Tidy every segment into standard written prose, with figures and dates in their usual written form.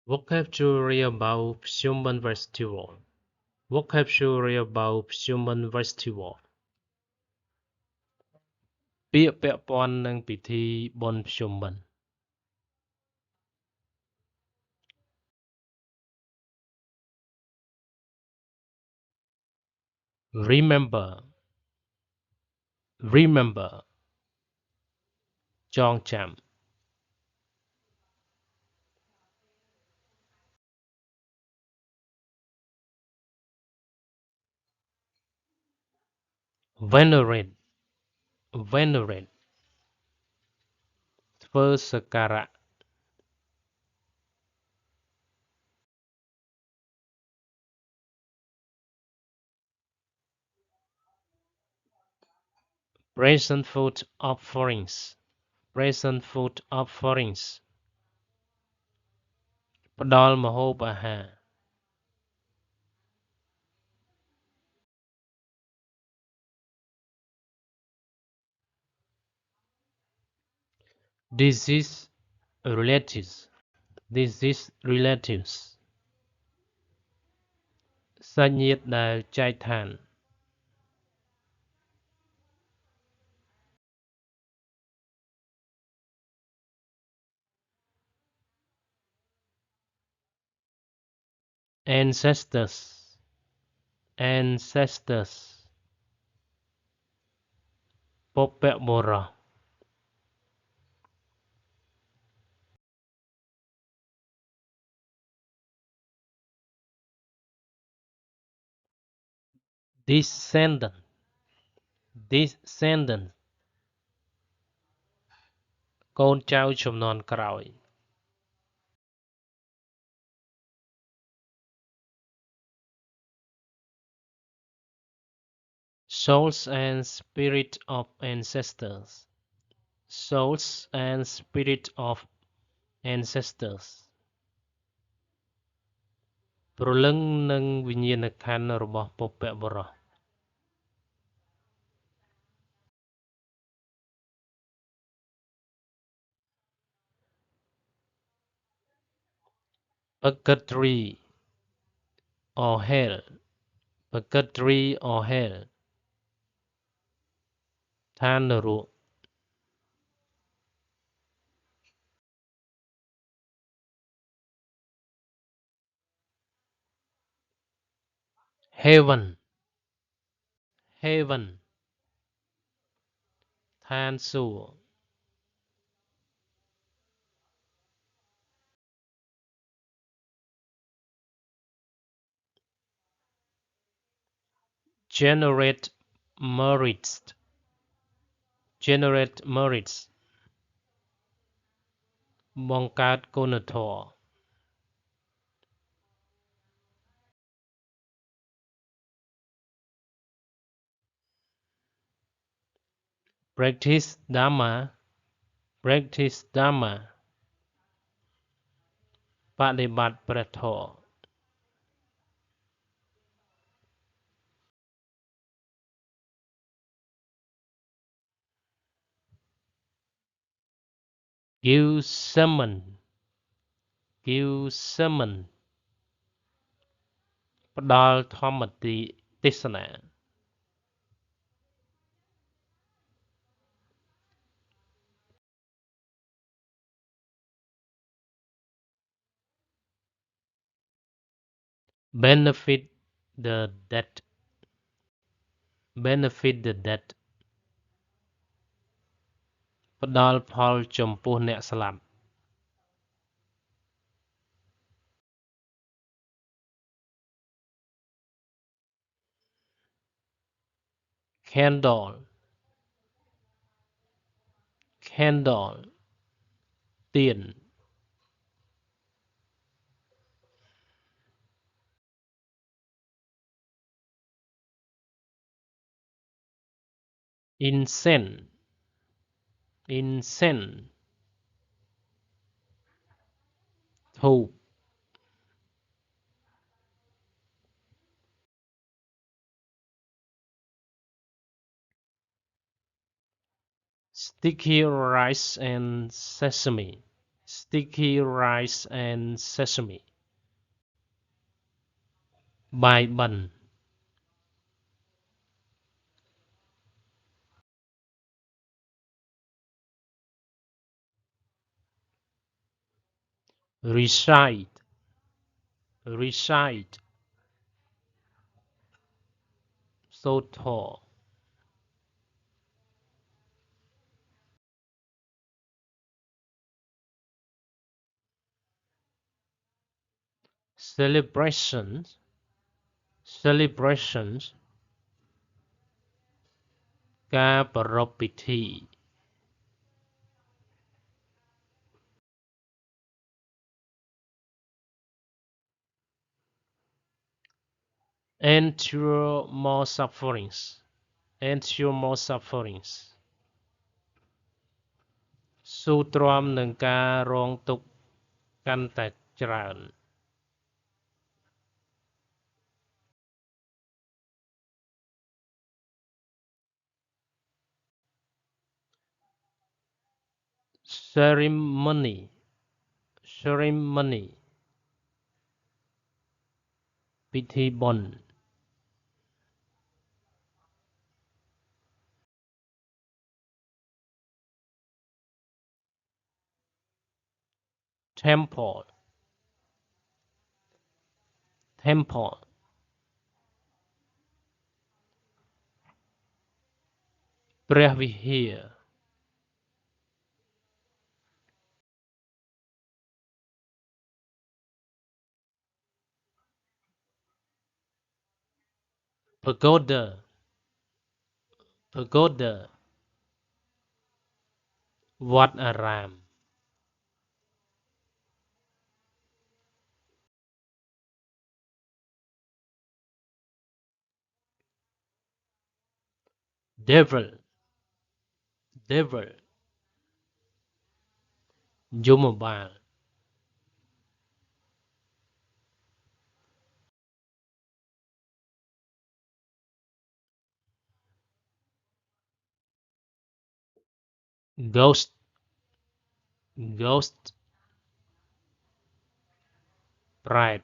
Vocabulary about Pchum Festival. Vocabulary about Pchum Festival. ពាក្យពាក់ព័ន្ធនឹងពិធីបុណ្យភ្ជុំបិណ្ឌ Remember Remember ចងចាំ Venerate Venerate ធ្វើសក្ការៈ Present food offerings Present food offerings ផ្ដល់ម្ហូបអាហារ Disease relatives Disease relatives សាច់ញាតិដែលចែកឋាន Ancestors Ancestors បុព្វបុរស Descendant Descendant កូនចៅជំនាន់ក្រោយ Souls and spirit of ancestors Souls and spirit of ancestors ព្រលឹងនិងវិញ្ញាណក្ខន្ធរបស់បុព្វបុរស Purgatory or hell Purgatory or hell ឋាននរក Heaven Heaven ឋានសួគ៌ Generate merits Generate merits បង្កើតគុណធម៌ Practice Dharma Practice Dharma បដិបត្តិព្រះធម៌ Give sermon Give sermon ផ្ដល់ធម្មទេសនា Benefit the dead Benefit the dead ផ្ដល់ផលចំពោះអ្នកស្លាប់ Candle Candle ទៀន Incense Incense ធូប Sticky rice and sesame sticky rice and sesame. បាយបិណ្ឌ recite recite សូត្រធម៌ celebrations celebrations ការប្រារព្ធពិធី endure more sufferings endure more sufferings ស៊ូទ្រាំនឹងការរងទុក្ខកាន់តែច្រើន ceremony ceremony ពិធីបុណ្យ temple temple ព្រះវិហារ pagoda pagoda វត្តអារាម devil devil យមបាល ghost ghost ប្រេត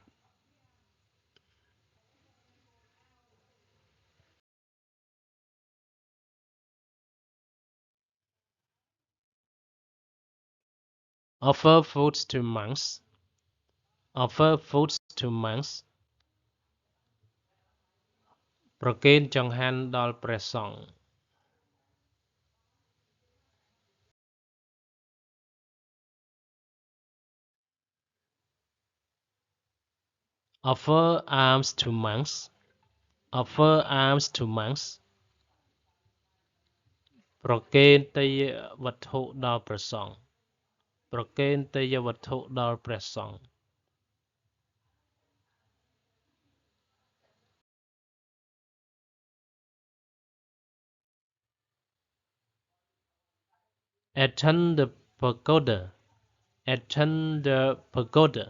offer foods to monks offer foods to monks ប្រគេនចង្ហាន់ដល់ព្រះសង្ឃ offer alms to monks offer alms to monks ប្រគេនទេយ្យវត្ថុដល់ព្រះសង្ឃ ប្រគេនទេយ្យវត្ថុដល់ព្រះសង្ឃ attend the pagoda attend the pagoda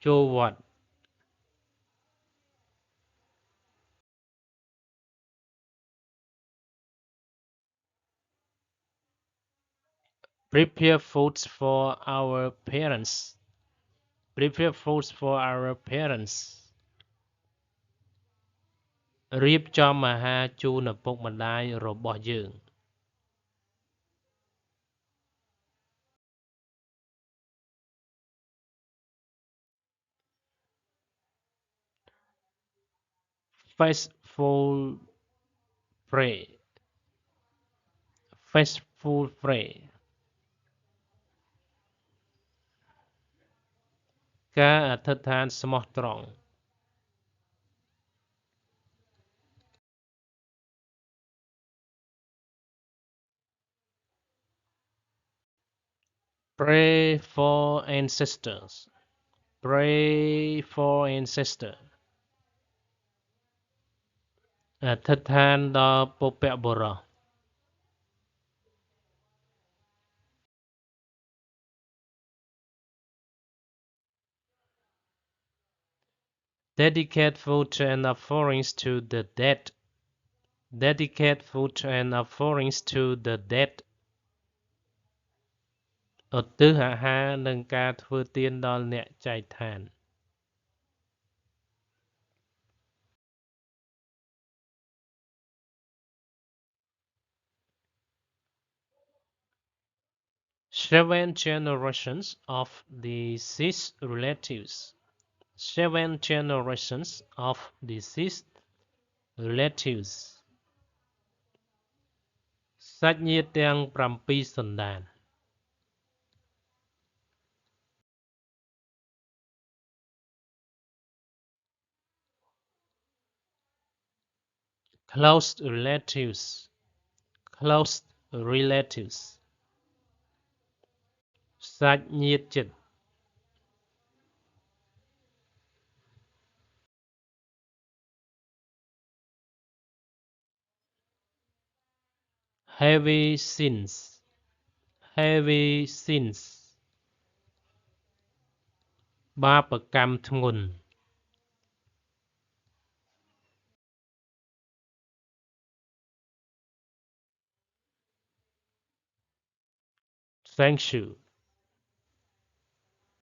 ចូលវត្ត prepare foods for our parents prepare foods for our parents រៀបចំអាហារជូនឪពុកម្ដាយរបស់យើង fastful pray fastful pray ការអធិដ្ឋានស្មោះត្រង់ pray for ancestors pray for ancestors អធិដ្ឋានដល់បុព្វបុរស dedicate food and offerings to the dead dedicate food and offerings to the dead ឧទ្ទិសអាហារនិងការធ្វើទានដល់អ្នកចែកឋាន Seven generations of deceased relatives. Seven generations of deceased relatives. សាច់ញាតិទាំង7សន្តាន Close relatives. Close relatives. សាច់ញាតិជិត Heavy sins. Heavy sins. បាបកម្មធ្ងន់ Thank you.